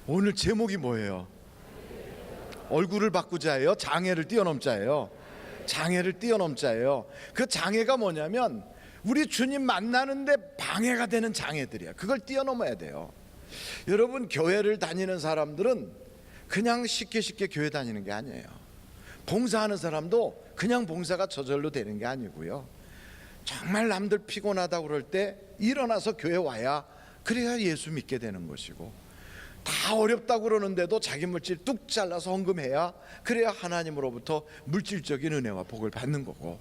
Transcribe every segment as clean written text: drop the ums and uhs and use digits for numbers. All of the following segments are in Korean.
오늘 제목이 뭐예요? 얼굴을 바꾸자예요? 장애를 뛰어넘자예요? 장애를 뛰어넘자예요. 그 장애가 뭐냐면 우리 주님 만나는데 방해가 되는 장애들이야. 그걸 뛰어넘어야 돼요. 여러분, 교회를 다니는 사람들은 그냥 쉽게 교회 다니는 게 아니에요. 봉사하는 사람도 그냥 봉사가 저절로 되는 게 아니고요. 정말 남들 피곤하다고 그럴 때 일어나서 교회 와야, 그래야 예수 믿게 되는 것이고, 다 어렵다고 그러는데도 자기 물질 뚝 잘라서 헌금해야, 그래야 하나님으로부터 물질적인 은혜와 복을 받는 거고,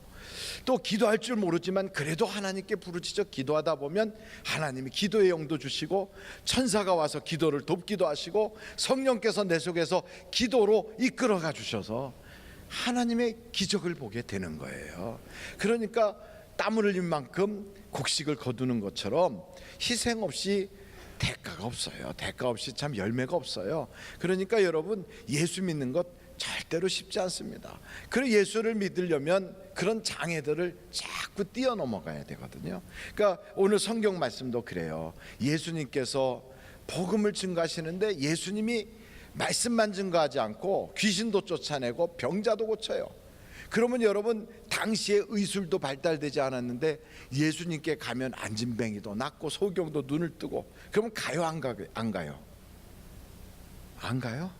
또 기도할 줄 모르지만 그래도 하나님께 부르짖어 기도하다 보면 하나님이 기도의 영도 주시고, 천사가 와서 기도를 돕기도 하시고, 성령께서 내 속에서 기도로 이끌어가 주셔서 하나님의 기적을 보게 되는 거예요. 그러니까 땀을 흘린 만큼 곡식을 거두는 것처럼 희생 없이 대가가 없어요. 대가 없이 참 열매가 없어요. 그러니까 여러분, 예수 믿는 것 절대로 쉽지 않습니다. 그리고 예수를 믿으려면 그런 장애들을 자꾸 뛰어넘어가야 되거든요. 그러니까 오늘 성경 말씀도 그래요. 예수님께서 복음을 증거하시는데 예수님이 말씀만 증거하지 않고 귀신도 쫓아내고 병자도 고쳐요. 그러면 여러분, 당시에 의술도 발달되지 않았는데 예수님께 가면 안진뱅이도 낫고 소경도 눈을 뜨고, 그러면 가요 안 가요? 안 가요?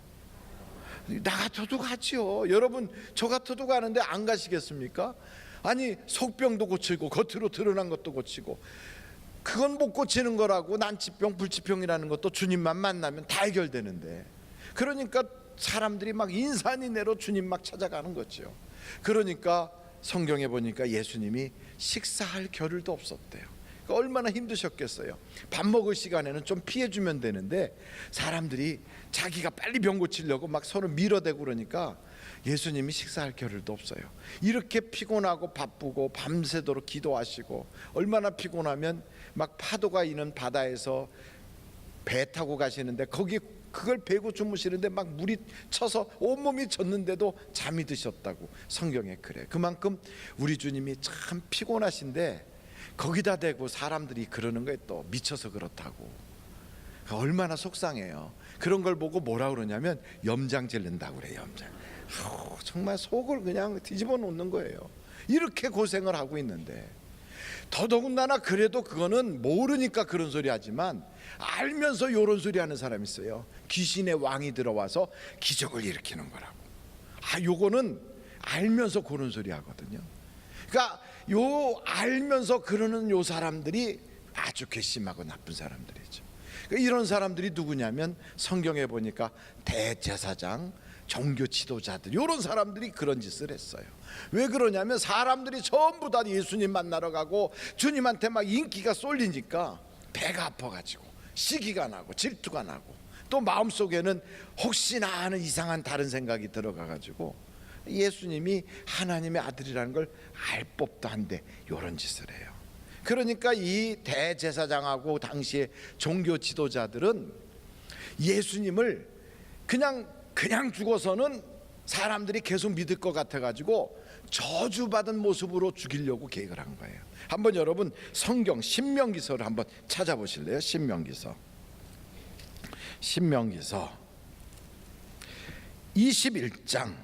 나 같아도 가지요. 여러분, 저 같아도 가는데 안 가시겠습니까? 아니, 속병도 고치고 겉으로 드러난 것도 고치고, 그건 못 고치는 거라고. 난치병 불치병이라는 것도 주님만 만나면 다 해결되는데, 그러니까 사람들이 막 인산인해로 주님 막 찾아가는 거죠. 그러니까 성경에 보니까 예수님이 식사할 겨를도 없었대요. 그러니까 얼마나 힘드셨겠어요. 밥 먹을 시간에는 좀 피해주면 되는데 사람들이 자기가 빨리 병 고치려고 막 서로 밀어대고 그러니까 예수님이 식사할 겨를도 없어요. 이렇게 피곤하고 바쁘고 밤새도록 기도하시고, 얼마나 피곤하면 막 파도가 있는 바다에서 배 타고 가시는데 거기 그걸 베고 주무시는데 막 물이 쳐서 온몸이 젖는데도 잠이 드셨다고 성경에 그래. 그만큼 우리 주님이 참 피곤하신데 거기다 대고 사람들이 그러는 거에 또 미쳐서 그렇다고. 얼마나 속상해요. 그런 걸 보고 뭐라 그러냐면 염장 질른다고 그래. 염장. 정말 속을 그냥 뒤집어 놓는 거예요. 이렇게 고생을 하고 있는데, 더더군다나 그래도 그거는 모르니까 그런 소리 하지만 알면서 요런 소리 하는 사람이 있어요. 귀신의 왕이 들어와서 기적을 일으키는 거라고. 요거는 알면서 그런 소리 하거든요. 그러니까 요 알면서 그러는 요 사람들이 아주 괘씸하고 나쁜 사람들이죠. 그러니까 이런 사람들이 누구냐면 성경에 보니까 대제사장, 종교 지도자들, 이런 사람들이 그런 짓을 했어요. 왜 그러냐면 사람들이 전부 다 예수님 만나러 가고 주님한테 막 인기가 쏠리니까 배가 아파가지고 시기가 나고 질투가 나고, 또 마음속에는 혹시나 하는 이상한 다른 생각이 들어가가지고 예수님이 하나님의 아들이라는 걸 알 법도 한데 이런 짓을 해요. 그러니까 이 대제사장하고 당시의 종교 지도자들은 예수님을 그냥 죽어서는 사람들이 계속 믿을 것 같아가지고 저주받은 모습으로 죽이려고 계획을 한 거예요. 한번 여러분 성경 신명기서를 한번 찾아보실래요? 신명기서 21장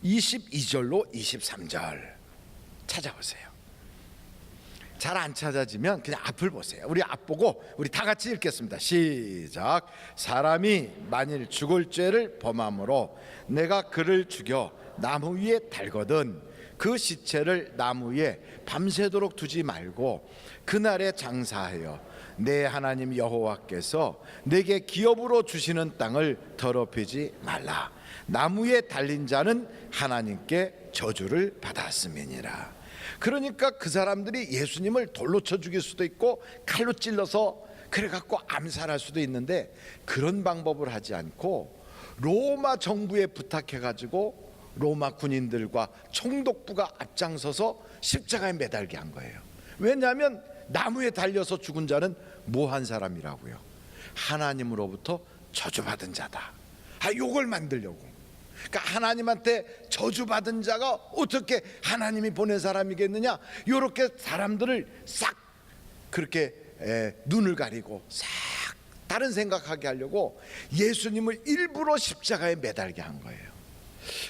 22절로 23절 찾아보세요. 잘 안 찾아지면 그냥 앞을 보세요. 우리 앞 보고 우리 다 같이 읽겠습니다. 시작. 사람이 만일 죽을 죄를 범함으로 내가 그를 죽여 나무 위에 달거든 그 시체를 나무 위에 밤새도록 두지 말고 그날에 장사하여 내 하나님 여호와께서 내게 기업으로 주시는 땅을 더럽히지 말라. 나무에 달린 자는 하나님께 저주를 받았음이니라. 그러니까 그 사람들이 예수님을 돌로 쳐 죽일 수도 있고 칼로 찔러서 그래갖고 암살할 수도 있는데, 그런 방법을 하지 않고 로마 정부에 부탁해가지고 로마 군인들과 총독부가 앞장서서 십자가에 매달게 한 거예요. 왜냐하면 나무에 달려서 죽은 자는 뭐한 사람이라고요? 하나님으로부터 저주받은 자다. 요걸 만들려고. 그러니까 하나님한테 저주받은 자가 어떻게 하나님이 보낸 사람이겠느냐, 이렇게 사람들을 싹 그렇게 눈을 가리고 싹 다른 생각하게 하려고 예수님을 일부러 십자가에 매달게 한 거예요.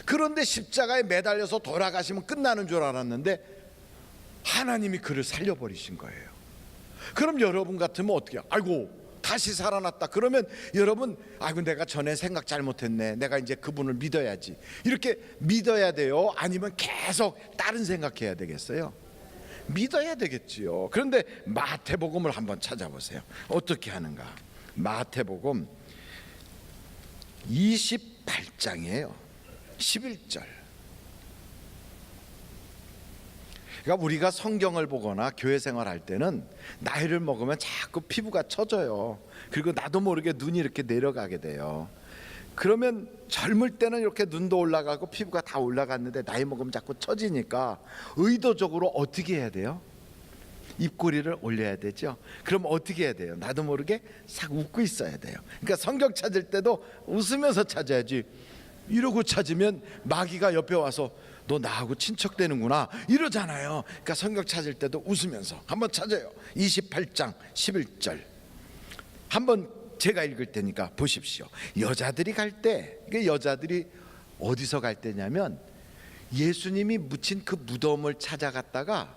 그런데 십자가에 매달려서 돌아가시면 끝나는 줄 알았는데 하나님이 그를 살려버리신 거예요. 그럼 여러분 같으면 어떻게 해요? 아이고 다시 살아났다 그러면 여러분 아이고 내가 전에 생각 잘못했네, 내가 이제 그분을 믿어야지, 이렇게 믿어야 돼요? 아니면 계속 다른 생각해야 되겠어요? 믿어야 되겠지요. 그런데 마태복음을 한번 찾아보세요. 어떻게 하는가? 마태복음 28장이에요 11절. 그러니까 우리가 성경을 보거나 교회 생활할 때는 나이를 먹으면 자꾸 피부가 처져요. 그리고 나도 모르게 눈이 이렇게 내려가게 돼요. 그러면 젊을 때는 이렇게 눈도 올라가고 피부가 다 올라갔는데 나이 먹으면 자꾸 처지니까 의도적으로 어떻게 해야 돼요? 입꼬리를 올려야 되죠. 그럼 어떻게 해야 돼요? 나도 모르게 싹 웃고 있어야 돼요. 그러니까 성경 찾을 때도 웃으면서 찾아야지. 이러고 찾으면 마귀가 옆에 와서 너 나하고 친척되는구나 이러잖아요. 그러니까 성경 찾을 때도 웃으면서 한번 찾아요. 28장 11절 한번 제가 읽을 테니까 보십시오. 여자들이 갈 때, 여자들이 어디서 갈 때냐면 예수님이 묻힌 그 무덤을 찾아갔다가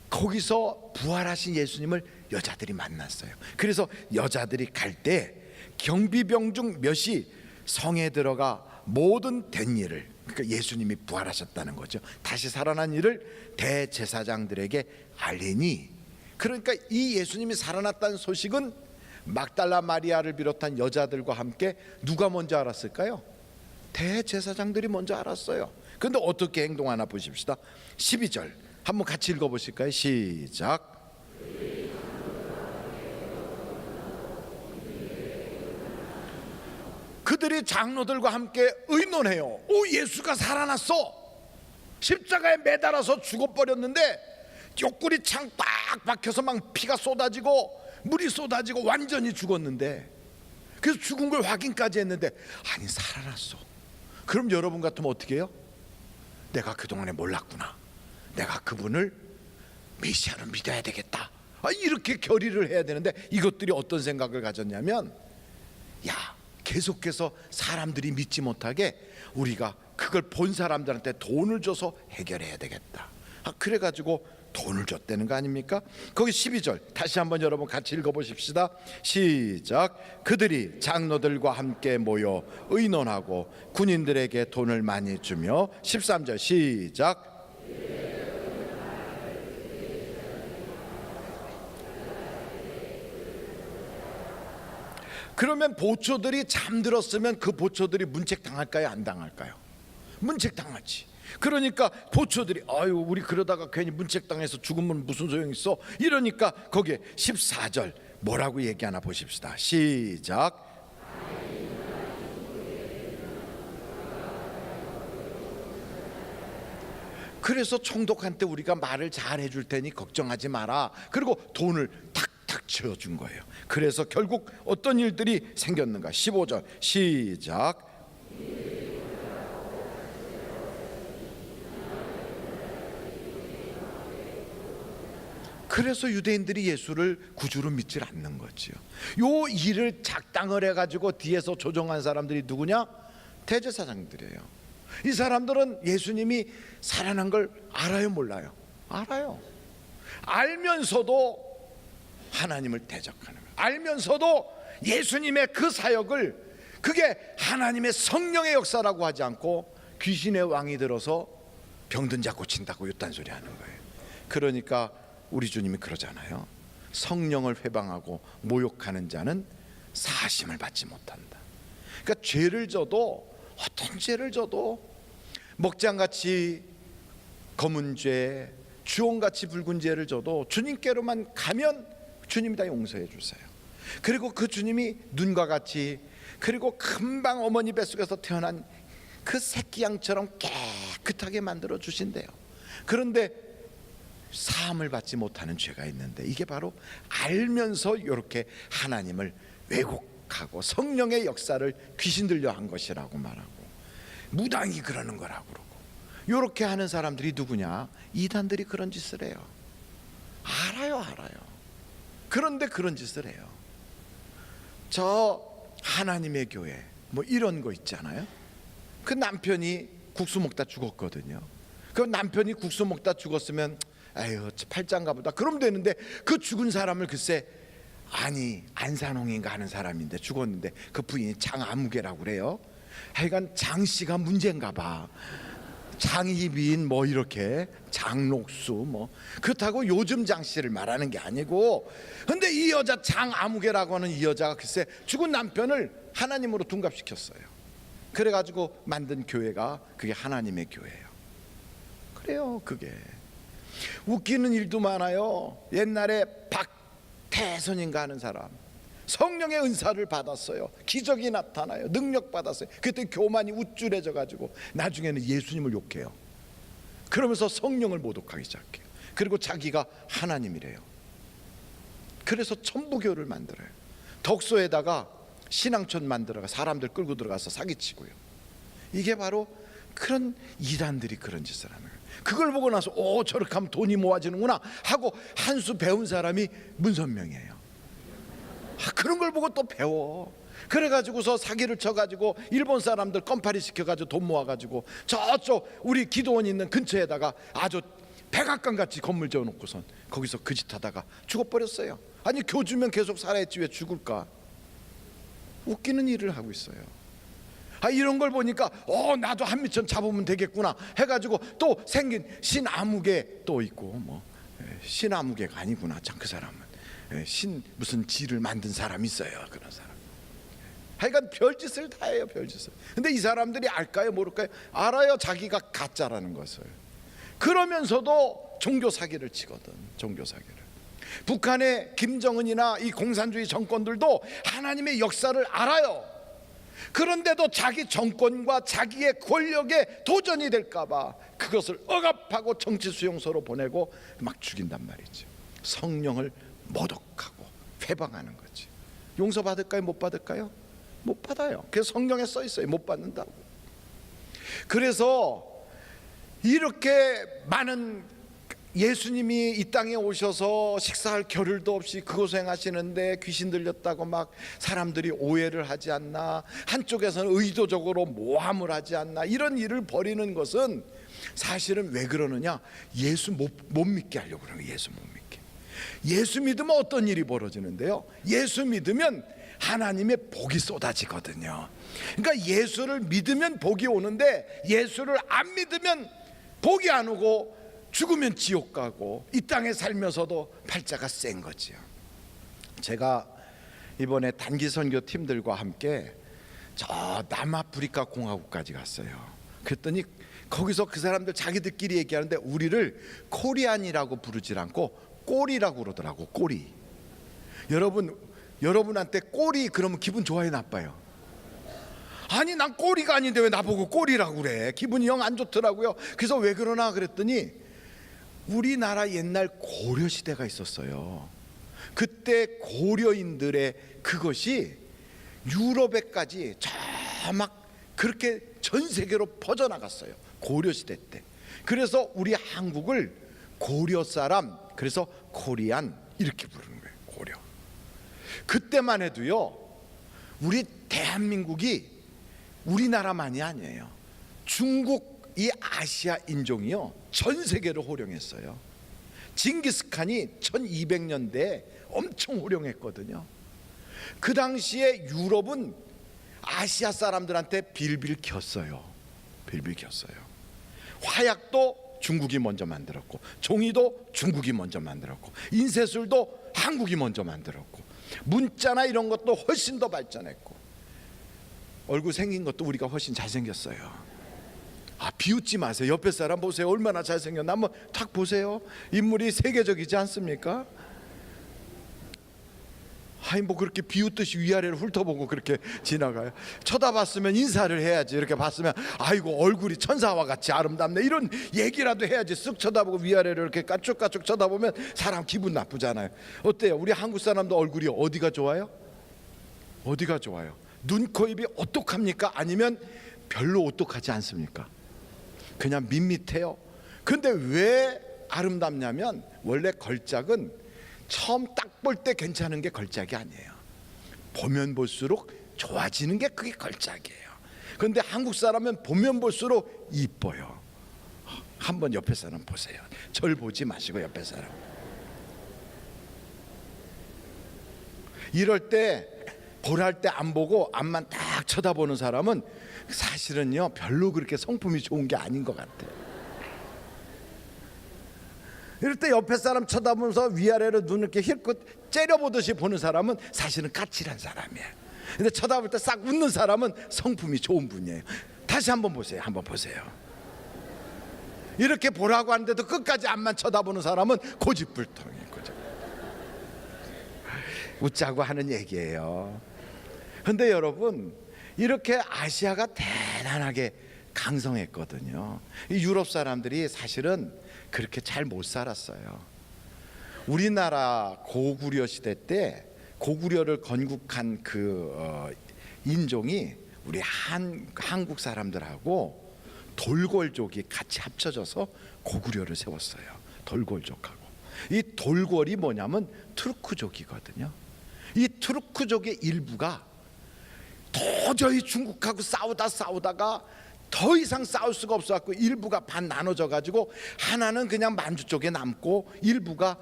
거기서 부활하신 예수님을 여자들이 만났어요. 그래서 여자들이 갈 때 경비병 중 몇이 성에 들어가 모든 된 일을, 그러니까 예수님이 부활하셨다는 거죠, 다시 살아난 일을 대제사장들에게 알리니, 그러니까 이 예수님이 살아났다는 소식은 막달라 마리아를 비롯한 여자들과 함께 누가 먼저 알았을까요? 대제사장들이 먼저 알았어요. 그런데 어떻게 행동하나 보십시다. 12절 한번 같이 읽어보실까요? 시작. 그들이 장로들과 함께 의논해요. 오, 예수가 살아났어. 십자가에 매달아서 죽어버렸는데 옆구리 창 딱 박혀서 막 피가 쏟아지고 물이 쏟아지고 완전히 죽었는데, 그래서 죽은 걸 확인까지 했는데 아니 살아났어. 그럼 여러분 같으면 어떻게 해요? 내가 그동안에 몰랐구나, 내가 그분을 메시아로 믿어야 되겠다, 이렇게 결의를 해야 되는데 이것들이 어떤 생각을 가졌냐면, 야 계속해서 사람들이 믿지 못하게 우리가 그걸 본 사람들한테 돈을 줘서 해결해야 되겠다. 그래가지고 돈을 줬다는 거 아닙니까? 거기 12절 다시 한번 여러분 같이 읽어보십시다. 시작. 그들이 장로들과 함께 모여 의논하고 군인들에게 돈을 많이 주며, 13절 시작. 그러면 보초들이 잠들었으면 그 보초들이 문책 당할까요? 안 당할까요? 문책 당하지. 그러니까 보초들이 아유 우리 그러다가 괜히 문책 당해서 죽으면 무슨 소용 있어? 이러니까 거기에 14절 뭐라고 얘기하나 보십시다. 시작. 그래서 총독한테 우리가 말을 잘 해줄 테니 걱정하지 마라. 그리고 돈을 탁탁 채워준 거예요. 그래서 결국 어떤 일들이 생겼는가? 15절 시작. 그래서 유대인들이 예수를 구주로 믿질 않는 거지요. 요 일을 작당을 해가지고 뒤에서 조종한 사람들이 누구냐? 대제사장들이에요. 이 사람들은 예수님이 살아난 걸 알아요, 몰라요? 알아요. 알면서도 하나님을 대적하는 거예요. 알면서도 예수님의 그 사역을 그게 하나님의 성령의 역사라고 하지 않고 귀신의 왕이 들어서 병든 자 고친다고 이딴 소리 하는 거예요. 그러니까 우리 주님이 그러잖아요. 성령을 회방하고 모욕하는 자는 사심을 받지 못한다. 그러니까 죄를 져도, 어떤 죄를 져도 먹장같이 검은 죄, 주홍같이 붉은 죄를 져도 주님께로만 가면 주님이 다 용서해 주세요. 그리고 그 주님이 눈과 같이, 그리고 금방 어머니 뱃속에서 태어난 그 새끼 양처럼 깨끗하게 만들어 주신대요. 그런데 사함을 받지 못하는 죄가 있는데, 이게 바로 알면서 이렇게 하나님을 왜곡하고 성령의 역사를 귀신 들려 한 것이라고 말하고, 무당이 그러는 거라고 그러고, 이렇게 하는 사람들이 누구냐? 이단들이 그런 짓을 해요. 알아요. 그런데 그런 짓을 해요. 저 하나님의 교회 뭐 이런 거 있잖아요. 그 남편이 국수 먹다 죽었거든요. 그 남편이 국수 먹다 죽었으면 아유 팔짱가 보다 그럼 되는데, 그 죽은 사람을 글쎄, 아니 안산홍인가 하는 사람인데 죽었는데 그 부인이 장아무개라고 그래요. 하여간 장씨가 문제인가 봐. 장희빈 뭐 이렇게 장록수 뭐 그렇다고 요즘 장씨를 말하는 게 아니고, 근데 이 여자 장아무개라고 하는 이 여자가 글쎄 죽은 남편을 하나님으로 둔갑시켰어요. 그래가지고 만든 교회가 그게 하나님의 교회예요. 그래요. 그게 웃기는 일도 많아요. 옛날에 박태선인가 하는 사람 성령의 은사를 받았어요. 기적이 나타나요. 능력 받았어요. 그때 교만이 우쭐해져 가지고 나중에는 예수님을 욕해요. 그러면서 성령을 모독하기 시작해요. 그리고 자기가 하나님이래요. 그래서 천부교를 만들어요. 덕소에다가 신앙촌 만들어가 사람들 끌고 들어가서 사기치고요. 이게 바로 그런 이단들이 그런 짓을 하는 거예요. 그걸 보고 나서 오 저렇게 하면 돈이 모아지는구나 하고 한 수 배운 사람이 문선명이에요. 그런 걸 보고 또 배워. 그래가지고서 사기를 쳐가지고 일본 사람들 껌파리 시켜가지고 돈 모아가지고 저쪽 우리 기도원 있는 근처에다가 아주 백악관같이 건물 지어놓고선 거기서 그 짓 하다가 죽어버렸어요. 아니 교주면 계속 살아야지 왜 죽을까. 웃기는 일을 하고 있어요. 이런 걸 보니까 나도 한미천 잡으면 되겠구나 해가지고 또 생긴 신아무개 또 있고, 뭐 신아무개가 아니구나 참 그 사람은 신 무슨 지를 만든 사람이 있어요. 그런 사람. 하여간 별짓을 다 해요. 별짓을. 근데 이 사람들이 알까요 모를까요? 알아요. 자기가 가짜라는 것을. 그러면서도 종교 사기를 치거든. 종교 사기를. 북한의 김정은이나 이 공산주의 정권들도 하나님의 역사를 알아요. 그런데도 자기 정권과 자기의 권력에 도전이 될까봐 그것을 억압하고 정치 수용소로 보내고 막 죽인단 말이죠. 성령을 모독하고 회방하는 거지. 용서받을까요? 못 받을까요? 못 받아요. 그래서 성경에 써 있어요. 못 받는다고. 그래서 이렇게 많은 예수님이 이 땅에 오셔서 식사할 겨를도 없이 그곳 행하시는데 귀신 들렸다고 막 사람들이 오해를 하지 않나, 한쪽에서는 의도적으로 모함을 하지 않나, 이런 일을 벌이는 것은 사실은 왜 그러느냐, 예수 못 믿게 하려고 그러는 거예요. 예수 못 믿게. 예수 믿으면 어떤 일이 벌어지는데요, 예수 믿으면 하나님의 복이 쏟아지거든요. 그러니까 예수를 믿으면 복이 오는데 예수를 안 믿으면 복이 안 오고 죽으면 지옥 가고 이 땅에 살면서도 팔자가 센 거지요. 제가 이번에 단기 선교 팀들과 함께 저 남아프리카 공화국까지 갔어요. 그랬더니 거기서 그 사람들 자기들끼리 얘기하는데 우리를 코리안이라고 부르질 않고 꼬리라고 그러더라고. 꼬리. 여러분한테 꼬리 그러면 기분 좋아요, 나빠요? 아니 난 꼬리가 아닌데 왜 나보고 꼬리라고 그래. 기분이 영 안 좋더라고요. 그래서 왜 그러나 그랬더니 우리나라 옛날 고려시대가 있었어요. 그때 고려인들의 그것이 유럽에까지 저 막 그렇게 전 세계로 퍼져나갔어요. 고려시대 때. 그래서 우리 한국을 고려 사람, 그래서 코리안 이렇게 부르는 거예요. 고려. 그때만 해도요, 우리 대한민국이 우리나라만이 아니에요. 중국 이 아시아 인종이요 전 세계를 호령했어요. 징기스칸이 1200년대에 엄청 호령했거든요. 그 당시에 유럽은 아시아 사람들한테 빌빌 켰어요. 빌빌 켰어요. 화약도 중국이 먼저 만들었고, 종이도 중국이 먼저 만들었고, 인쇄술도 한국이 먼저 만들었고, 문자나 이런 것도 훨씬 더 발전했고, 얼굴 생긴 것도 우리가 훨씬 잘생겼어요. 비웃지 마세요. 옆에 사람 보세요. 얼마나 잘생겼나 한번 탁 보세요. 인물이 세계적이지 않습니까? 뭐 그렇게 비웃듯이 위아래를 훑어보고 그렇게 지나가요. 쳐다봤으면 인사를 해야지. 이렇게 봤으면 아이고 얼굴이 천사와 같이 아름답네 이런 얘기라도 해야지. 쓱 쳐다보고 위아래를 이렇게 까쭉까쭉 쳐다보면 사람 기분 나쁘잖아요. 어때요? 우리 한국 사람도 얼굴이 어디가 좋아요? 어디가 좋아요? 눈, 코, 입이 오똑합니까? 아니면 별로 오똑하지 않습니까? 그냥 밋밋해요. 근데 왜 아름답냐면 원래 걸작은 처음 딱 볼 때 괜찮은 게 걸작이 아니에요. 보면 볼수록 좋아지는 게 그게 걸작이에요. 그런데 한국 사람은 보면 볼수록 이뻐요. 한번 옆에 사람 보세요. 절 보지 마시고 옆에 사람. 이럴 때 보랄 때 안 보고 앞만 딱 쳐다보는 사람은 사실은요 별로 그렇게 성품이 좋은 게 아닌 것 같아요. 이럴 때 옆에 사람 쳐다보면서 위아래로 눈을 이렇게 힐끗 째려보듯이 보는 사람은 사실은 까칠한 사람이에요. 근데 쳐다볼 때 싹 웃는 사람은 성품이 좋은 분이에요. 다시 한번 보세요. 한번 보세요. 이렇게 보라고 하는데도 끝까지 앞만 쳐다보는 사람은 고집불통이에요. 웃자고 하는 얘기예요. 근데 여러분, 이렇게 아시아가 대단하게 강성했거든요. 이 유럽 사람들이 사실은 그렇게 잘 못 살았어요. 우리나라 고구려 시대 때 고구려를 건국한 그 인종이 우리 한국 사람들하고 돌궐족이 같이 합쳐져서 고구려를 세웠어요. 돌궐족하고. 이 돌궐이 뭐냐면 투르크족이거든요. 이 투르크족의 일부가 도저히 중국하고 싸우다가 더 이상 싸울 수가 없어갖고 일부가 반 나눠져 가지고 하나는 그냥 만주 쪽에 남고 일부가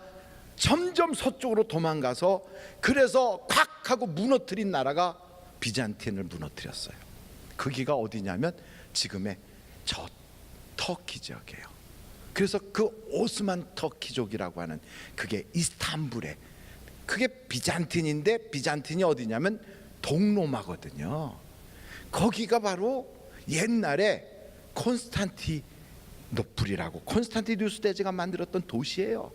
점점 서쪽으로 도망가서 그래서 콱 하고 무너뜨린 나라가 비잔틴을 무너뜨렸어요. 거기가 어디냐면 지금의 저 터키 지역이에요. 그래서 그 오스만 터키족이라고 하는 그게 이스탄불에 그게 비잔틴인데 비잔틴이 어디냐면 동로마거든요. 거기가 바로 옛날에 콘스탄티노플이라고 콘스탄티누스 대제가 만들었던 도시예요.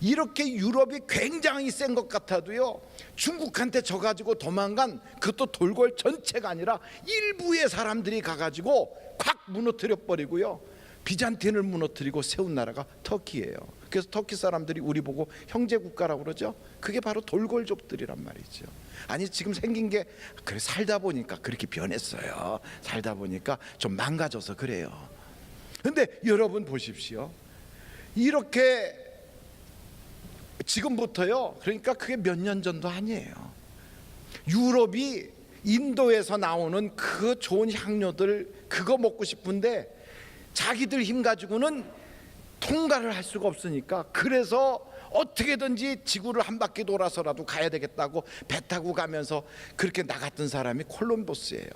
이렇게 유럽이 굉장히 센 것 같아도요 중국한테 져가지고 도망간 그것도 돌궐 전체가 아니라 일부의 사람들이 가가지고 콱 무너뜨려 버리고요 비잔틴을 무너뜨리고 세운 나라가 터키예요. 그래서 터키 사람들이 우리 보고 형제국가라고 그러죠. 그게 바로 돌궐족들이란 말이죠. 아니 지금 생긴 게 그래 살다 보니까 그렇게 변했어요. 살다 보니까 좀 망가져서 그래요. 근데 여러분 보십시오. 이렇게 지금부터요 그러니까 그게 몇 년 전도 아니에요. 유럽이 인도에서 나오는 그 좋은 향료들 그거 먹고 싶은데 자기들 힘 가지고는 통과를 할 수가 없으니까 그래서 어떻게든지 지구를 한 바퀴 돌아서라도 가야 되겠다고 배 타고 가면서 그렇게 나갔던 사람이 콜럼버스예요.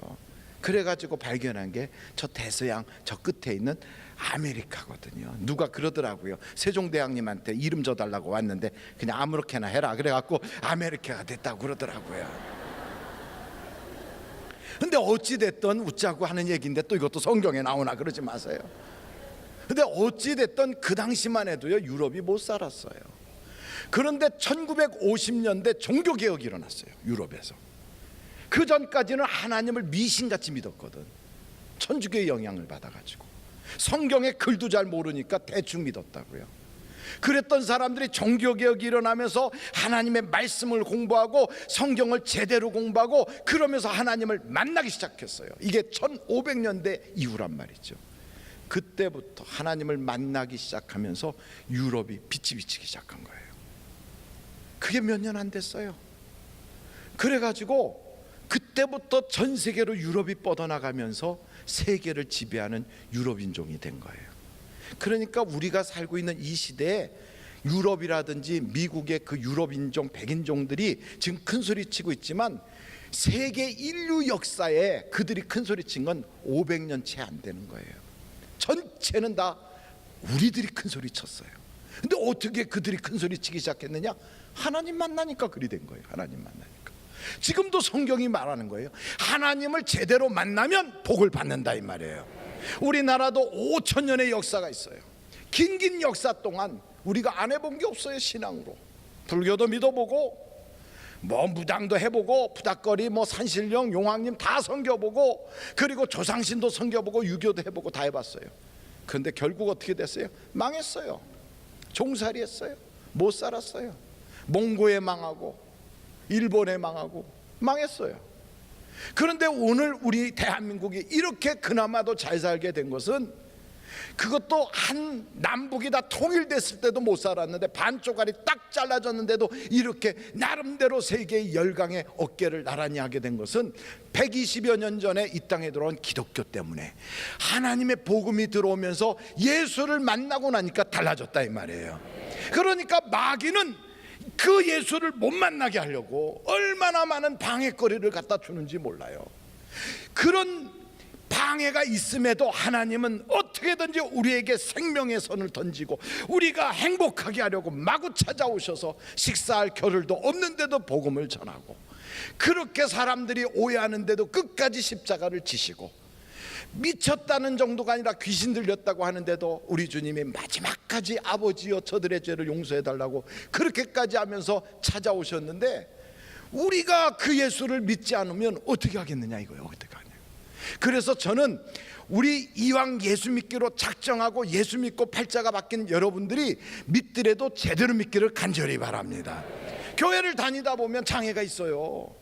그래가지고 발견한 게 저 대서양 저 끝에 있는 아메리카거든요. 누가 그러더라고요. 세종대왕님한테 이름 줘달라고 왔는데 그냥 아무렇게나 해라 그래갖고 아메리카가 됐다고 그러더라고요. 근데 어찌됐든 웃자고 하는 얘기인데 또 이것도 성경에 나오나 그러지 마세요. 근데 어찌됐든 그 당시만 해도요 유럽이 못 살았어요. 그런데 1950년대 종교개혁이 일어났어요. 유럽에서. 그 전까지는 하나님을 미신같이 믿었거든. 천주교의 영향을 받아가지고 성경의 글도 잘 모르니까 대충 믿었다고요. 그랬던 사람들이 종교개혁이 일어나면서 하나님의 말씀을 공부하고 성경을 제대로 공부하고 그러면서 하나님을 만나기 시작했어요. 이게 1500년대 이후란 말이죠. 그때부터 하나님을 만나기 시작하면서 유럽이 빛이 비치기 시작한 거예요. 그게 몇 년 안 됐어요. 그래가지고 그때부터 전 세계로 유럽이 뻗어나가면서 세계를 지배하는 유럽인종이 된 거예요. 그러니까 우리가 살고 있는 이 시대에 유럽이라든지 미국의 그 유럽인종 백인종들이 지금 큰소리치고 있지만 세계 인류 역사에 그들이 큰소리친 건 500년 채 안 되는 거예요. 전체는 다 우리들이 큰소리 쳤어요. 근데 어떻게 그들이 큰소리 치기 시작했느냐? 하나님 만나니까 그리 된 거예요. 하나님 만나니까. 지금도 성경이 말하는 거예요. 하나님을 제대로 만나면 복을 받는다 이 말이에요. 우리나라도 5000년의 역사가 있어요. 긴 역사 동안 우리가 안 해본 게 없어요. 신앙으로 불교도 믿어보고 뭐 무당도 해보고 푸닥거리 뭐 산신령 용왕님 다 섬겨보고 그리고 조상신도 섬겨보고 유교도 해보고 다 해봤어요. 그런데 결국 어떻게 됐어요? 망했어요. 종살이 했어요. 못 살았어요. 몽고에 망하고 일본에 망하고 망했어요. 그런데 오늘 우리 대한민국이 이렇게 그나마도 잘 살게 된 것은 그것도 한 남북이 다 통일됐을 때도 못 살았는데 반쪽알이 딱 잘라졌는데도 이렇게 나름대로 세계의 열강의 어깨를 나란히 하게 된 것은 120여 년 전에 이 땅에 들어온 기독교 때문에 하나님의 복음이 들어오면서 예수를 만나고 나니까 달라졌다 이 말이에요. 그러니까 마귀는 그 예수를 못 만나게 하려고 얼마나 많은 방해거리를 갖다 주는지 몰라요. 그런 방해가 있음에도 하나님은 어떻게든지 우리에게 생명의 선을 던지고 우리가 행복하게 하려고 마구 찾아오셔서 식사할 겨를도 없는데도 복음을 전하고, 그렇게 사람들이 오해하는데도 끝까지 십자가를 지시고, 미쳤다는 정도가 아니라 귀신 들렸다고 하는데도 우리 주님이 마지막까지 아버지여 저들의 죄를 용서해달라고 그렇게까지 하면서 찾아오셨는데, 우리가 그 예수를 믿지 않으면 어떻게 하겠느냐 이거예요. 어떻게 하냐. 그래서 저는 우리 이왕 예수 믿기로 작정하고 예수 믿고 팔자가 바뀐 여러분들이 믿더라도 제대로 믿기를 간절히 바랍니다. 교회를 다니다 보면 장애가 있어요.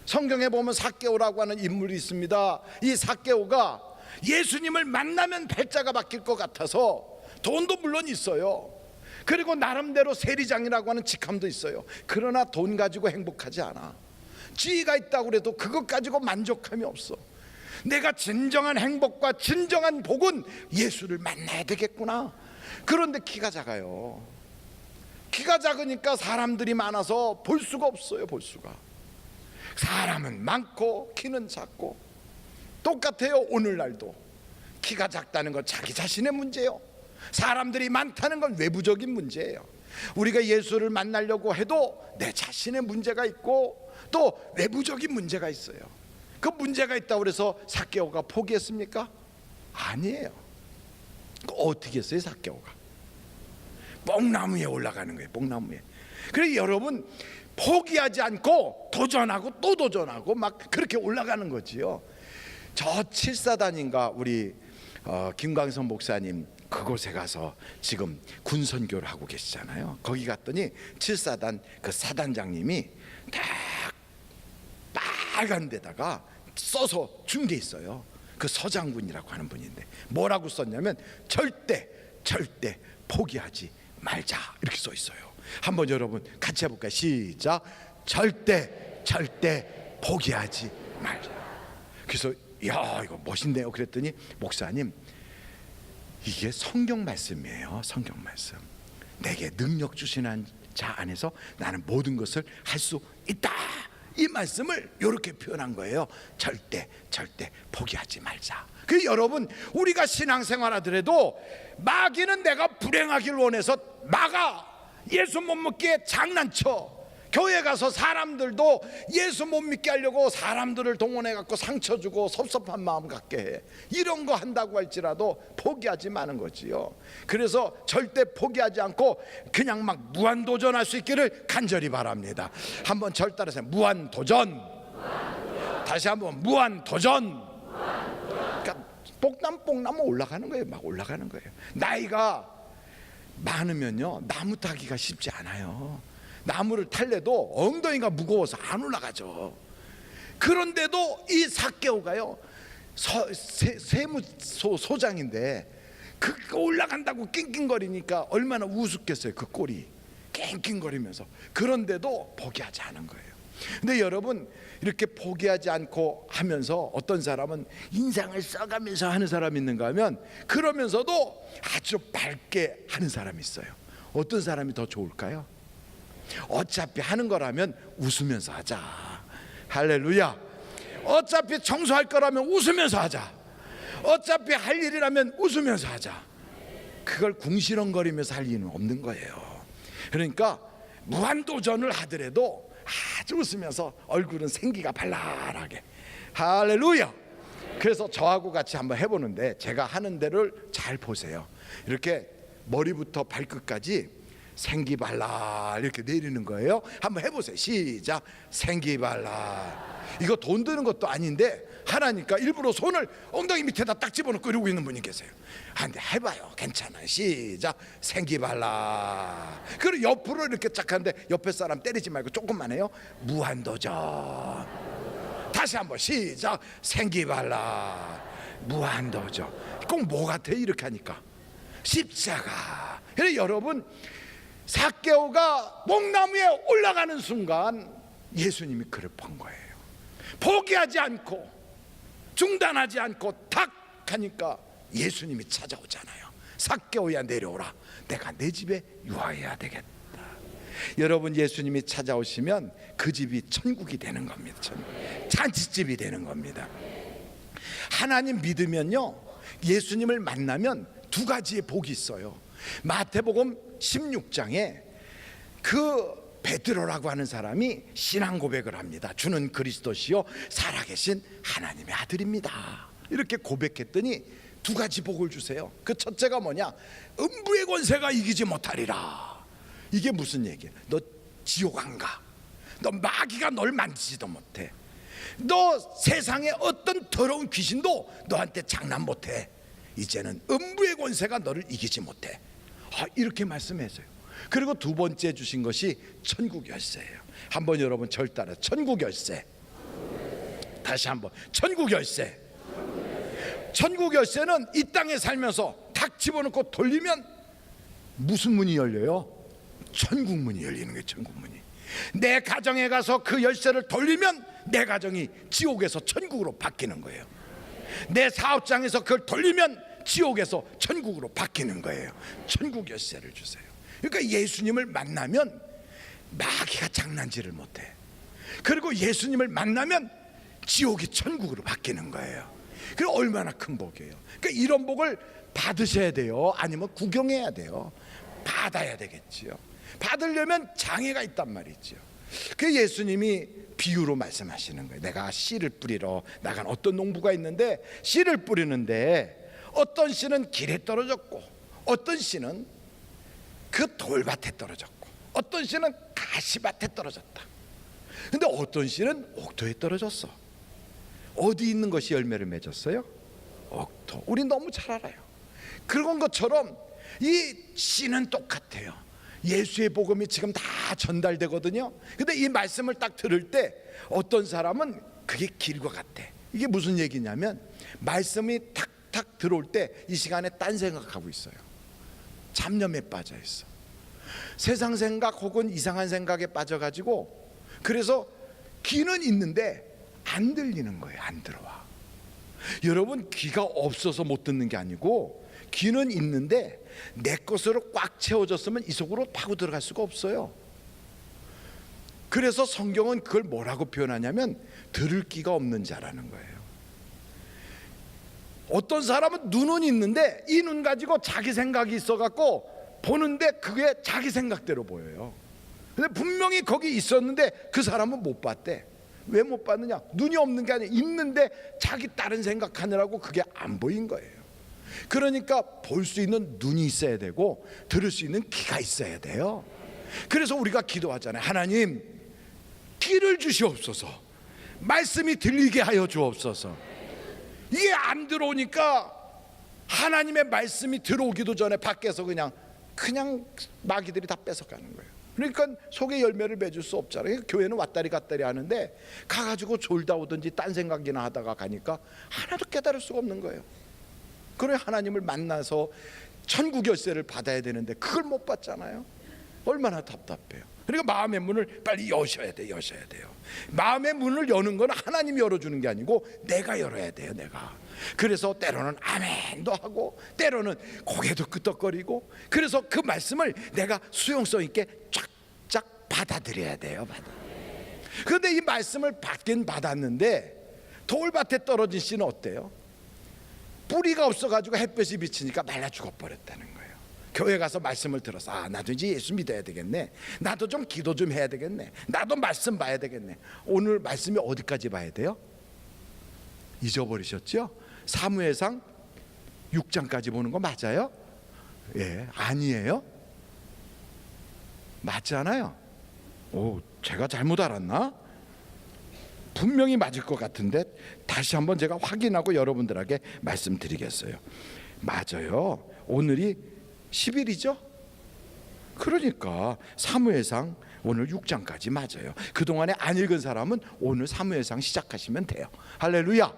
성경에 보면 삭개오라고 하는 인물이 있습니다. 이 삭개오가 예수님을 만나면 팔자가 바뀔 것 같아서 돈도 물론 있어요. 그리고 나름대로 세리장이라고 하는 직함도 있어요. 그러나 돈 가지고 행복하지 않아. 지위가 있다고 해도 그것 가지고 만족함이 없어. 내가 진정한 행복과 진정한 복은 예수를 만나야 되겠구나. 그런데 키가 작아요. 키가 작으니까 사람들이 많아서 볼 수가 없어요. 볼 수가. 사람은 많고 키는 작고 똑같아요. 오늘날도 키가 작다는 건 자기 자신의 문제예요. 사람들이 많다는 건 외부적인 문제예요. 우리가 예수를 만나려고 해도 내 자신의 문제가 있고 또 외부적인 문제가 있어요. 그 문제가 있다고 해서 삭개오가 포기했습니까? 아니에요. 어떻게 했어요? 삭개오가 뽕나무에 올라가는 거예요. 뽕나무에. 그래서 여러분 포기하지 않고 도전하고 또 도전하고 막 그렇게 올라가는 거지요. 저 칠사단인가 우리 김광선 목사님 그곳에 가서 지금 군선교를 하고 계시잖아요. 거기 갔더니 칠사단 그 사단장님이 딱 빨간 데다가 써서 준 게 있어요. 그 서장군이라고 하는 분인데 뭐라고 썼냐면 절대 포기하지 말자 이렇게 써 있어요. 한번 여러분 같이 해볼까요? 시작. 절대 포기하지 말자. 그래서 야 이거 멋있네요. 그랬더니 목사님 이게 성경 말씀이에요. 성경 말씀. 내게 능력 주시는 자 안에서 나는 모든 것을 할 수 있다. 이 말씀을 이렇게 표현한 거예요. 절대 포기하지 말자. 그 여러분 우리가 신앙생활 하더라도 마귀는 내가 불행하길 원해서 막아. 예수 못 믿게 장난쳐. 교회 가서 사람들도 예수 못 믿게 하려고 사람들을 동원해 갖고 상처 주고 섭섭한 마음 갖게 해. 이런 거 한다고 할지라도 포기하지 마는 거지요. 그래서 절대 포기하지 않고 그냥 막 무한도전할 수 있기를 간절히 바랍니다. 한번 절 따라서 무한도전. 다시 한번 무한도전. 그러니까 뽕나무 올라가는 거예요. 막 올라가는 거예요. 나이가 많으면요 나무 타기가 쉽지 않아요. 나무를 탈래도 엉덩이가 무거워서 안 올라가죠. 그런데도 이 삭개오가요 세무소 소장인데 그 올라간다고 낑낑거리니까 얼마나 우습겠어요. 그 꼴이 낑낑거리면서. 그런데도 포기하지 않은 거예요. 근데 여러분 이렇게 포기하지 않고 하면서 어떤 사람은 인상을 써가면서 하는 사람이 있는가 하면 그러면서도 아주 밝게 하는 사람이 있어요. 어떤 사람이 더 좋을까요? 어차피 하는 거라면 웃으면서 하자. 할렐루야. 어차피 청소할 거라면 웃으면서 하자. 어차피 할 일이라면 웃으면서 하자. 그걸 궁시렁거리면서 할 일은 없는 거예요. 그러니까 무한도전을 하더라도 아주 웃으면서 얼굴은 생기가 발랄하게. 할렐루야. 그래서 저하고 같이 한번 해보는데 제가 하는 데를 잘 보세요. 이렇게 머리부터 발끝까지 생기발랄 이렇게 내리는 거예요. 한번 해보세요. 시작. 생기발랄. 이거 돈 드는 것도 아닌데 하나니까 일부러 손을 엉덩이 밑에다 딱 집어넣고 이러고 있는 분이 계세요. 근데 해봐요. 괜찮아요. 시작. 생기발랄. 그리고 옆으로 이렇게 쫙 하는데 옆에 사람 때리지 말고 조금만 해요. 무한도전. 다시 한번 시작. 생기발랄. 무한도죠. 꼭 뭐 같아 이렇게 하니까? 십자가. 그래서 여러분, 삭개오가 목나무에 올라가는 순간 예수님이 그를 본 거예요. 포기하지 않고 중단하지 않고 탁 하니까 예수님이 찾아오잖아요. 삭개오야 내려오라. 내가 내 집에 유하여야 되겠다. 여러분, 예수님이 찾아오시면 그 집이 천국이 되는 겁니다. 잔치집이 되는 겁니다. 하나님 믿으면요, 예수님을 만나면 두 가지의 복이 있어요. 마태복음 16장에 그 베드로라고 하는 사람이 신앙 고백을 합니다. 주는 그리스도시요 살아계신 하나님의 아들입니다. 이렇게 고백했더니 두 가지 복을 주세요. 그 첫째가 뭐냐? 음부의 권세가 이기지 못하리라. 이게 무슨 얘기야? 너 지옥 안 가. 너 마귀가 널 만지지도 못해. 너 세상에 어떤 더러운 귀신도 너한테 장난 못해. 이제는 음부의 권세가 너를 이기지 못해. 이렇게 말씀했어요. 그리고 두 번째 주신 것이 천국 열쇠예요. 한번 여러분 절 따라 천국 열쇠. 다시 한번 천국 열쇠. 천국 열쇠는 이 땅에 살면서 탁 집어넣고 돌리면 무슨 문이 열려요? 천국 문이 열리는 거예요. 천국 문이. 내 가정에 가서 그 열쇠를 돌리면 내 가정이 지옥에서 천국으로 바뀌는 거예요. 내 사업장에서 그걸 돌리면 지옥에서 천국으로 바뀌는 거예요. 천국 열쇠를 주세요. 그러니까 예수님을 만나면 마귀가 장난질을 못해. 그리고 예수님을 만나면 지옥이 천국으로 바뀌는 거예요. 그게 얼마나 큰 복이에요. 그러니까 이런 복을 받으셔야 돼요? 아니면 구경해야 돼요? 받아야 되겠지요. 받으려면 장애가 있단 말이죠. 그 예수님이 비유로 말씀하시는 거예요. 내가 씨를 뿌리러 나간 어떤 농부가 있는데 씨를 뿌리는데 어떤 씨는 길에 떨어졌고 어떤 씨는 그 돌밭에 떨어졌고 어떤 씨는 가시밭에 떨어졌다. 근데 어떤 씨는 옥토에 떨어졌어. 어디 있는 것이 열매를 맺었어요? 옥토. 우리 너무 잘 알아요. 그런 것처럼 이 씨는 똑같아요. 예수의 복음이 지금 다 전달되거든요. 근데 이 말씀을 딱 들을 때 어떤 사람은 그게 길과 같아. 이게 무슨 얘기냐면 말씀이 탁탁 들어올 때 이 시간에 딴 생각하고 있어요. 잡념에 빠져 있어. 세상 생각 혹은 이상한 생각에 빠져가지고 그래서 귀는 있는데 안 들리는 거예요. 안 들어와. 여러분, 귀가 없어서 못 듣는 게 아니고 귀는 있는데 내 것으로 꽉 채워졌으면 이 속으로 파고 들어갈 수가 없어요. 그래서 성경은 그걸 뭐라고 표현하냐면 들을 귀가 없는 자라는 거예요. 어떤 사람은 눈은 있는데 이 눈 가지고 자기 생각이 있어갖고 보는데 그게 자기 생각대로 보여요. 근데 분명히 거기 있었는데 그 사람은 못 봤대. 왜 못 봤느냐? 눈이 없는 게 아니라 있는데 자기 다른 생각하느라고 그게 안 보인 거예요. 그러니까 볼 수 있는 눈이 있어야 되고 들을 수 있는 귀가 있어야 돼요. 그래서 우리가 기도하잖아요. 하나님, 귀를 주시옵소서. 말씀이 들리게 하여 주옵소서. 이게 안 들어오니까 하나님의 말씀이 들어오기도 전에 밖에서 그냥 마귀들이 다 뺏어가는 거예요. 그러니까 속에 열매를 맺을 수 없잖아요. 교회는 왔다리 갔다리 하는데 가가지고 졸다 오든지 딴 생각이나 하다가 가니까 하나도 깨달을 수가 없는 거예요. 그래 하나님을 만나서 천국 열쇠를 받아야 되는데 그걸 못 받잖아요. 얼마나 답답해요. 그러니까 마음의 문을 빨리 여셔야 돼요. 마음의 문을 여는 건 하나님이 열어주는 게 아니고 내가 열어야 돼요. 내가. 그래서 때로는 아멘도 하고 때로는 고개도 끄덕거리고 그래서 그 말씀을 내가 수용성 있게 쫙쫙 받아들여야 돼요. 그런데 이 말씀을 받긴 받았는데 돌밭에 떨어진 씨는 어때요? 뿌리가 없어가지고 햇볕이 비치니까 말라 죽어버렸다는 거예요. 교회 가서 말씀을 들어서 나도 이제 예수 믿어야 되겠네. 나도 좀 기도 좀 해야 되겠네. 나도 말씀 봐야 되겠네. 오늘 말씀이 어디까지 봐야 돼요? 잊어버리셨죠? 사무엘상 6장까지 보는 거 맞아요? 예, 아니에요? 맞잖아요. 제가 잘못 알았나? 분명히 맞을 것 같은데 다시 한번 제가 확인하고 여러분들에게 말씀드리겠어요. 맞아요. 오늘이 10일이죠? 그러니까 사무엘상 오늘 6장까지 맞아요. 그동안에 안 읽은 사람은 오늘 사무엘상 시작하시면 돼요. 할렐루야.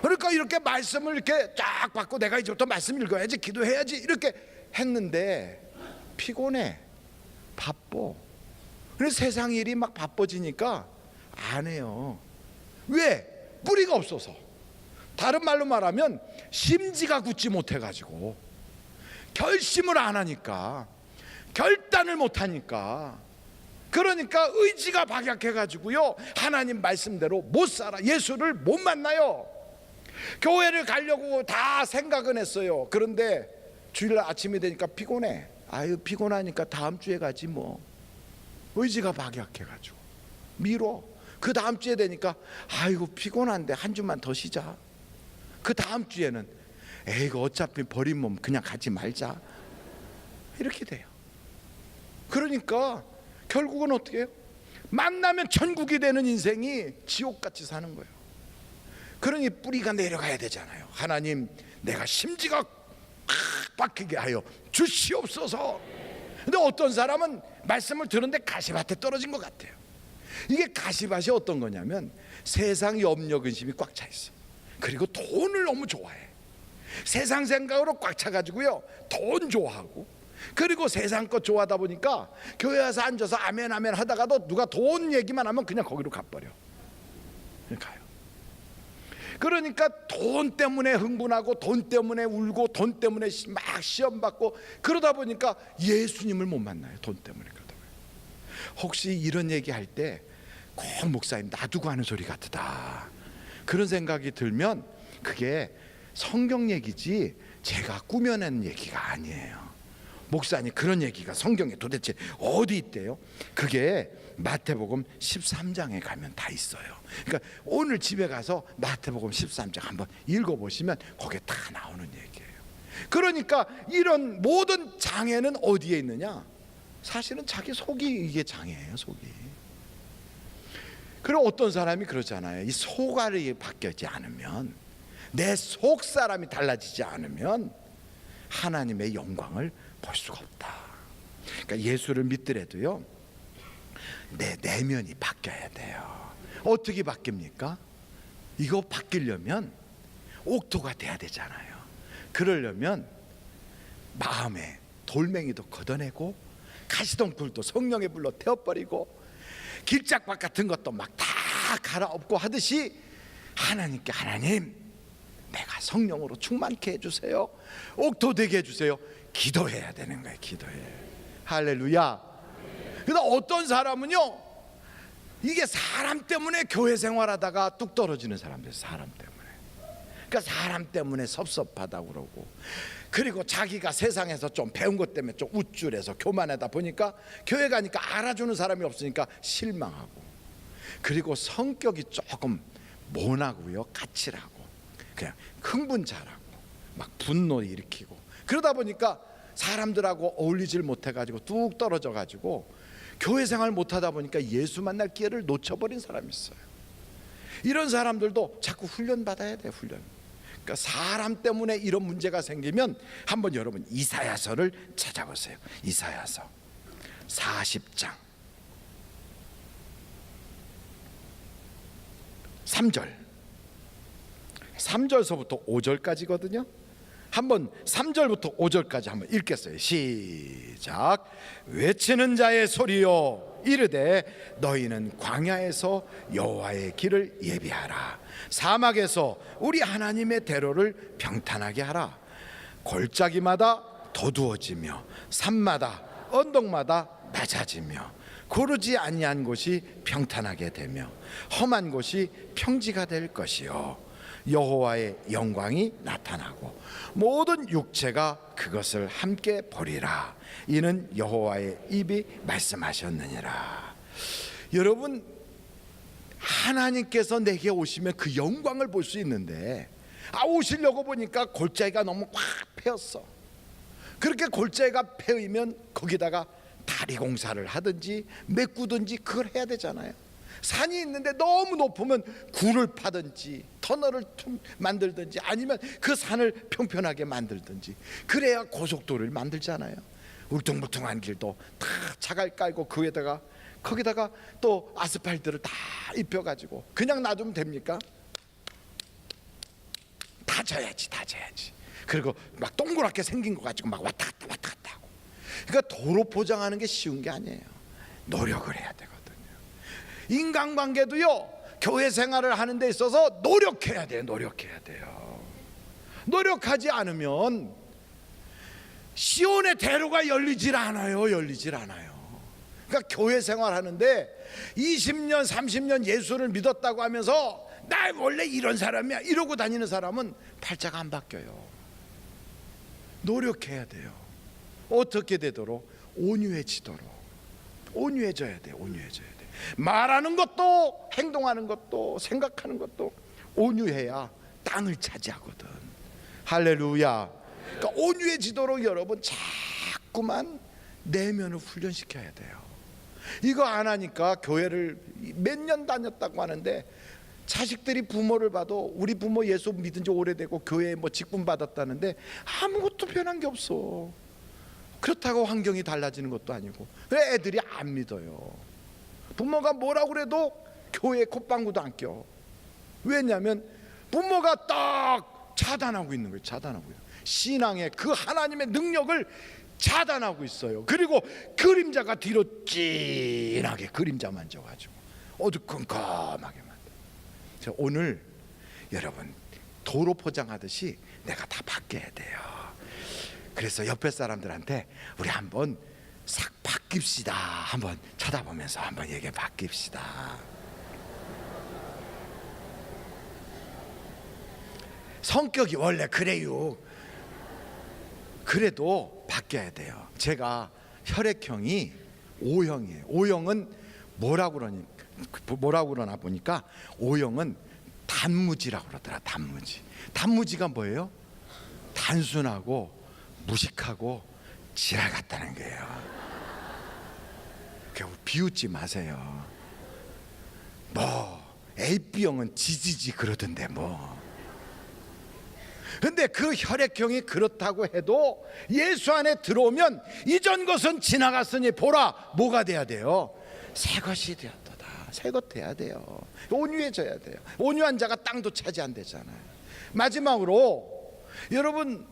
그러니까 이렇게 말씀을 이렇게 쫙 받고 내가 이제부터 말씀 읽어야지, 기도해야지 이렇게 했는데 피곤해, 바빠. 그래서 세상 일이 막 바빠지니까 안 해요. 왜? 뿌리가 없어서. 다른 말로 말하면 심지가 굳지 못해가지고, 결심을 안 하니까, 결단을 못 하니까, 그러니까 의지가 박약해가지고요, 하나님 말씀대로 못 살아. 예수를 못 만나요. 교회를 가려고 다 생각은 했어요. 그런데 주일날 아침이 되니까 피곤해. 아유, 피곤하니까 다음 주에 가지 뭐. 의지가 박약해가지고 미뤄. 그 다음 주에 되니까 아이고 피곤한데 한 주만 더 쉬자. 그 다음 주에는 에이고 어차피 버린 몸 그냥 가지 말자. 이렇게 돼요. 그러니까 결국은 어떻게 해요? 만나면 천국이 되는 인생이 지옥같이 사는 거예요. 그러니 뿌리가 내려가야 되잖아요. 하나님, 내가 심지가 박히게 하여 주시옵소서. 근데 어떤 사람은 말씀을 들었는데 가시밭에 떨어진 것 같아요. 이게 가시밭이 어떤 거냐면 세상 염려 근심이 꽉 차 있어. 그리고 돈을 너무 좋아해. 세상 생각으로 꽉 차가지고요, 돈 좋아하고, 그리고 세상 것 좋아하다 보니까 교회 와서 앉아서 아멘 아멘 하다가도 누가 돈 얘기만 하면 그냥 거기로 가버려. 가요. 그러니까 돈 때문에 흥분하고, 돈 때문에 울고, 돈 때문에 막 시험 받고, 그러다 보니까 예수님을 못 만나요. 돈 때문에. 그러다 보니까. 혹시 이런 얘기 할 때 꼭 목사님 놔두고 하는 소리 같다, 그런 생각이 들면 그게 성경 얘기지 제가 꾸며낸 얘기가 아니에요. 목사님, 그런 얘기가 성경에 도대체 어디 있대요? 그게 마태복음 13장에 가면 다 있어요. 그러니까 오늘 집에 가서 마태복음 13장 한번 읽어보시면 거기에 다 나오는 얘기예요. 그러니까 이런 모든 장애는 어디에 있느냐? 사실은 자기 속이 이게 장애예요. 속이. 그리고 어떤 사람이 그러잖아요. 이 속알이 바뀌지 않으면, 내 속 사람이 달라지지 않으면 하나님의 영광을 볼 수가 없다. 그러니까 예수를 믿더라도요, 내 내면이 바뀌어야 돼요. 어떻게 바뀝니까? 이거 바뀌려면 옥토가 돼야 되잖아요. 그러려면 마음에 돌멩이도 걷어내고, 가시덩굴도 성령의 불로 태워버리고, 길짝박 같은 것도 막 다 갈아엎고 하듯이 하나님께, 하나님, 내가 성령으로 충만케 해주세요, 옥토되게 해주세요, 기도해야 되는 거예요. 기도해. 할렐루야. 그런데 어떤 사람은요, 이게 사람 때문에 교회 생활하다가 뚝 떨어지는 사람들. 사람 때문에. 그러니까 사람 때문에 섭섭하다고 그러고, 그리고 자기가 세상에서 좀 배운 것 때문에 좀 우쭐해서 교만하다 보니까 교회 가니까 알아주는 사람이 없으니까 실망하고, 그리고 성격이 조금 모나고요, 까칠하고, 그냥 흥분 잘하고, 막 분노 일으키고, 그러다 보니까 사람들하고 어울리질 못해가지고 뚝 떨어져가지고 교회 생활 못하다 보니까 예수 만날 기회를 놓쳐버린 사람이 있어요. 이런 사람들도 자꾸 훈련 받아야 돼요. 훈련. 그러니까 사람 때문에 이런 문제가 생기면 한번 여러분 이사야서를 찾아보세요. 이사야서 40장 3절서부터 5절까지거든요. 한번 3절부터 5절까지 한번 읽겠어요. 시작. 외치는 자의 소리여, 이르되 너희는 광야에서 여호와의 길을 예비하라. 사막에서 우리 하나님의 대로를 평탄하게 하라. 골짜기마다 도두어지며 산마다 언덕마다 낮아지며 고르지 아니한 곳이 평탄하게 되며 험한 곳이 평지가 될 것이요, 여호와의 영광이 나타나고 모든 육체가 그것을 함께 보리라. 이는 여호와의 입이 말씀하셨느니라. 여러분, 하나님께서 내게 오시면 그 영광을 볼 수 있는데, 오시려고 보니까 골짜기가 너무 꽉 패였어. 그렇게 골짜기가 패이면 거기다가 다리 공사를 하든지 메꾸든지 그걸 해야 되잖아요. 산이 있는데 너무 높으면 굴을 파든지 터널을 만들든지 아니면 그 산을 평평하게 만들든지, 그래야 고속도로를 만들잖아요. 울퉁불퉁한 길도 다 차가 깔고 그 위에다가 거기다가 또 아스팔트를 다 입혀가지고 그냥 놔두면 됩니까? 다져야지. 그리고 막 동그랗게 생긴 거 가지고 막 왔다 갔다 하고. 그러니까 도로 포장하는 게 쉬운 게 아니에요. 노력을 해야 되거든요. 인간관계도요, 교회 생활을 하는 데 있어서 노력해야 돼요. 노력하지 않으면 시온의 대로가 열리질 않아요. 그러니까 교회 생활하는데 20년 30년 예수를 믿었다고 하면서 나 원래 이런 사람이야 이러고 다니는 사람은 팔자가 안 바뀌어요. 노력해야 돼요. 어떻게 되도록? 온유해져야 돼요. 말하는 것도 행동하는 것도 생각하는 것도 온유해야 땅을 차지하거든. 할렐루야. 그러니까 온유해지도록 여러분 자꾸만 내면을 훈련시켜야 돼요. 이거 안 하니까 교회를 몇 년 다녔다고 하는데 자식들이 부모를 봐도 우리 부모 예수 믿은 지 오래되고 교회에 뭐 직분 받았다는데 아무것도 변한 게 없어. 그렇다고 환경이 달라지는 것도 아니고. 그래 애들이 안 믿어요. 부모가 뭐라고 그래도 교회에 콧방구도 안 껴. 왜냐하면 부모가 딱 차단하고 있는 거예요. 신앙의 그 하나님의 능력을 차단하고 있어요. 그리고 그림자가 뒤로 진하게 그림자 만져가지고 어두컴컴하게 만들어. 오늘 여러분 도로 포장하듯이 내가 다 바뀌어야 돼요. 그래서 옆에 사람들한테 우리 한번 싹 바뀝시다. 한번 쳐다보면서 한번 얘기해 바뀝시다. 성격이 원래 그래요. 그래도 바뀌어야 돼요. 제가 혈액형이 O형이에요. O형은 뭐라고 그러나 보니까 O형은 단무지라고 그러더라. 단무지가 뭐예요? 단순하고 무식하고 지랄 같다는 거예요. 비웃지 마세요. 뭐 AB형은 지지지 그러던데 뭐. 근데 그 혈액형이 그렇다고 해도 예수 안에 들어오면 이전 것은 지나갔으니 보라 뭐가 돼야 돼요? 새 것이 되었도다. 새 것 돼야 돼요. 온유해져야 돼요. 온유한 자가 땅도 차지 안 되잖아요. 마지막으로 여러분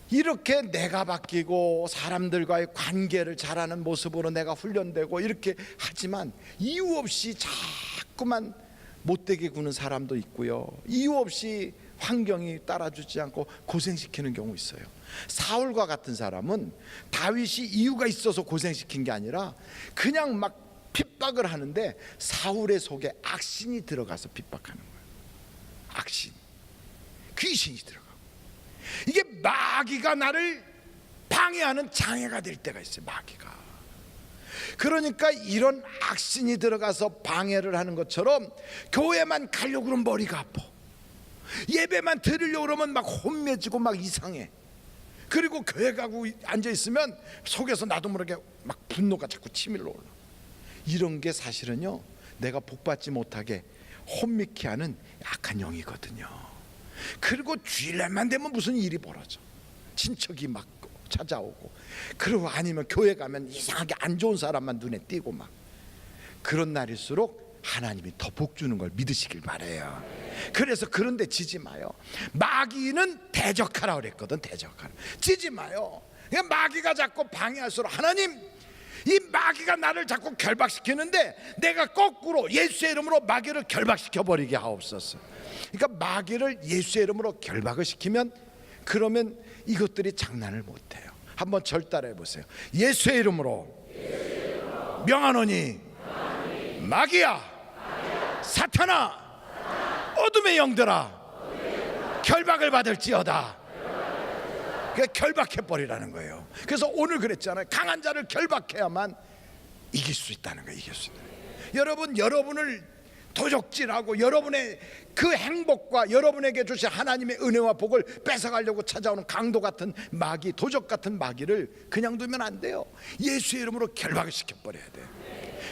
이렇게 내가 바뀌고 사람들과의 관계를 잘하는 모습으로 내가 훈련되고 이렇게 하지만 이유 없이 자꾸만 못되게 구는 사람도 있고요. 이유 없이 환경이 따라주지 않고 고생시키는 경우 있어요. 사울과 같은 사람은 다윗이 이유가 있어서 고생시킨 게 아니라 그냥 막 핍박을 하는데 사울의 속에 악신이 들어가서 핍박하는 거예요. 악신, 귀신이 들어가고. 이게 마귀가 나를 방해하는 장애가 될 때가 있어요. 마귀가. 그러니까 이런 악신이 들어가서 방해를 하는 것처럼 교회만 가려고 그러면 머리가 아파. 예배만 드리려고 그러면 막 혼미해지고 막 이상해. 그리고 교회 가고 앉아있으면 속에서 나도 모르게 막 분노가 자꾸 치밀러 올라. 이런 게 사실은요 내가 복받지 못하게 혼미케 하는 약한 영이거든요. 그리고 주일날만 되면 무슨 일이 벌어져. 친척이 막 찾아오고, 그리고 아니면 교회 가면 이상하게 안 좋은 사람만 눈에 띄고 막. 그런 날일수록 하나님이 더 복 주는 걸 믿으시길 바래요. 그래서 그런데 지지 마요. 마귀는 대적하라 그랬거든. 대적하라. 지지 마요. 마귀가 자꾸 방해할수록 하나님 이 마귀가 나를 자꾸 결박시키는데 내가 거꾸로 예수의 이름으로 마귀를 결박시켜버리게 하옵소서. 그러니까 마귀를 예수의 이름으로 결박을 시키면 그러면 이것들이 장난을 못해요. 한번 절 따라해 보세요. 예수의 이름으로 명하노니 마귀야 사탄아 어둠의 영들아 결박을 받을지어다. 그러니까 결박해버리라는 거예요. 그래서 오늘 그랬잖아요. 강한 자를 결박해야만 이길 수 있다는 거예요. 이길 수 있다는 거예요. 여러분, 여러분을 도적질하고 여러분의 그 행복과 여러분에게 주신 하나님의 은혜와 복을 뺏어가려고 찾아오는 강도 같은 마귀, 도적 같은 마귀를 그냥 두면 안 돼요. 예수의 이름으로 결박을 시켜버려야 돼요.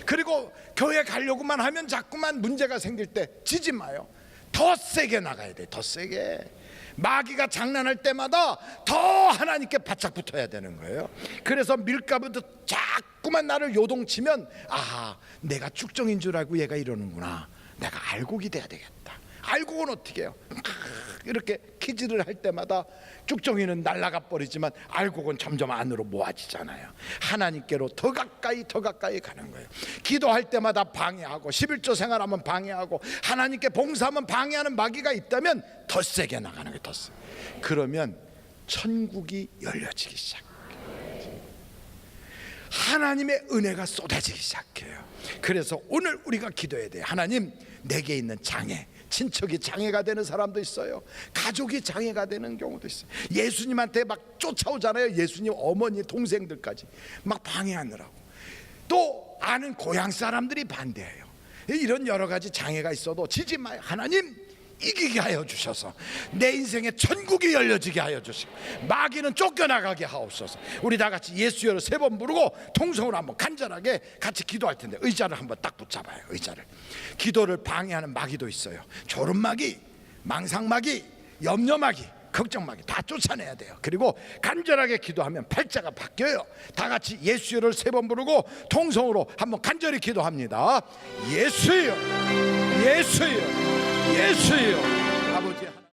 그리고 교회 가려고만 하면 자꾸만 문제가 생길 때 지지 마요. 더 세게 나가야 돼. 더 세게. 마귀가 장난할 때마다 더 하나님께 바짝 붙어야 되는 거예요. 그래서 밀가부터 자꾸만 나를 요동치면 아하, 내가 축정인 줄 알고 얘가 이러는구나. 내가 알고 기대야 되겠다. 알고는 어떻게 해요? 이렇게 키즈를 할 때마다 쭉정이는 날아가 버리지만 알곡은 점점 안으로 모아지잖아요. 하나님께로 더 가까이 가는 거예요. 기도할 때마다 방해하고 11조 생활하면 방해하고 하나님께 봉사하면 방해하는 마귀가 있다면 더 세게 나가는 거예요. 더 세. 그러면 천국이 열려지기 시작해요. 하나님의 은혜가 쏟아지기 시작해요. 그래서 오늘 우리가 기도해야 돼요. 하나님, 내게 있는 장애, 친척이 장애가 되는 사람도 있어요. 가족이 장애가 되는 경우도 있어요. 예수님한테 막 쫓아오잖아요. 예수님 어머니 동생들까지 막 방해하느라고. 또 아는 고향 사람들이 반대해요. 이런 여러 가지 장애가 있어도 지지 마요. 하나님, 이기게 하여 주셔서 내 인생에 천국이 열려지게 하여 주시고 마귀는 쫓겨나가게 하옵소서. 우리 다 같이 예수여로 3번 부르고 통성으로 한번 간절하게 같이 기도할 텐데, 의자를 한번 딱 붙잡아요. 의자를. 기도를 방해하는 마귀도 있어요. 졸음마귀, 망상마귀, 염려마귀, 걱정마귀 다 쫓아내야 돼요. 그리고 간절하게 기도하면 팔자가 바뀌어요. 다 같이 예수여를 3번 부르고 통성으로 한번 간절히 기도합니다. 예수여, 예수여, 예수여,